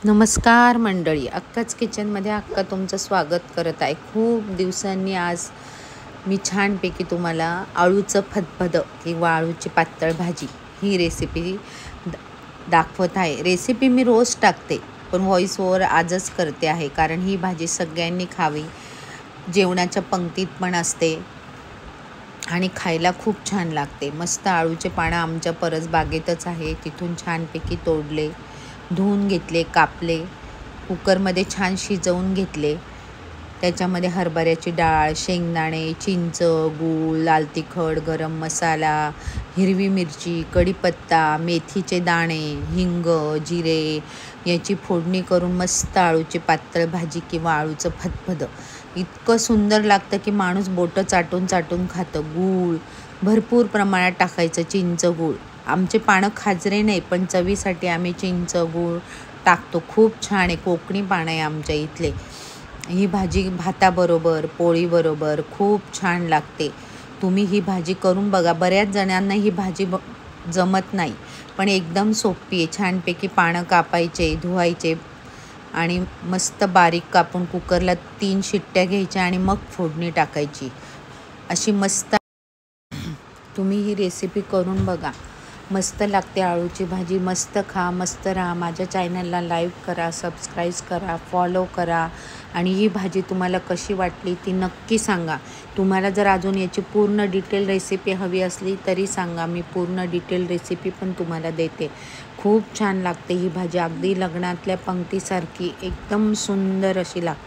नमस्कार मंडळी, अक्काच किचनमध्ये अक्का तुमचं स्वागत करत आहे. खूप दिवसांनी आज मी छानपैकी तुम्हाला आळूचं फदफदं किंवा आळूची पातळ भाजी ही रेसिपी दाखवत आहे. रेसिपी मी रोज टाकते, पण व्हॉइस ओव्हर आजच करते आहे, कारण ही भाजी सगळ्यांनी खावी. जेवणाच्या पंक्तीत पण असते आणि खायला खूप छान लागते. मस्त आळूचे पानं आमच्या परसबागेतच आहे, तिथून छानपैकी तोडले, धुवून घेतले, कापले, कुकरमध्ये छान शिजवून घेतले. त्याच्यामध्ये हरभऱ्याची डाळ, शेंगदाणे, चिंच, गूळ, लाल तिखट, गरम मसाला, हिरवी मिरची, कढीपत्ता, मेथीचे दाणे, हिंग, जिरे याची फोडणी करून मस्त आळूची पातळ भाजी किंवा आळूचं फदफदं इतकं सुंदर लागतं की माणूस बोटं चाटून चाटून खातं. गूळ भरपूर प्रमाणात टाकायचं, चिंच, गूळ. आमचे पानं खाजरे नाही, पण चवीसाठी आम्ही चिंच, गूळ टाकतो. खूप छान आहे, कोकणी पानं आहे आमच्या इथले. ही भाजी भाताबरोबर, पोळीबरोबर खूप छान लागते. तुम्ही ही भाजी करून बघा. बऱ्याच जणांना ही भाजी जमत नाही, पण एकदम सोपी आहे. छानपैकी पानं कापायचे, धुवायचे आणि मस्त बारीक कापून कुकरला 3 शिट्ट्या घ्यायच्या आणि मग फोडणी टाकायची. अशी मस्त तुम्ही ही रेसिपी करून बघा. मस्त लागते आळूची भाजी. मस्त खा, मस्त राहा. माझ्या चॅनलला लाईक करा, सबस्क्राईब करा, फॉलो करा आणि ही भाजी तुम्हाला कशी वाटली ती नक्की सांगा. तुम्हाला जर अजून याची पूर्ण डिटेल रेसिपी हवी असली तरी सांगा, मी पूर्ण डिटेल रेसिपी पण तुम्हाला देते. खूप छान लागते ही भाजी, अगदी लग्नातल्या पंक्तीसारखी एकदम सुंदर अशी लागते.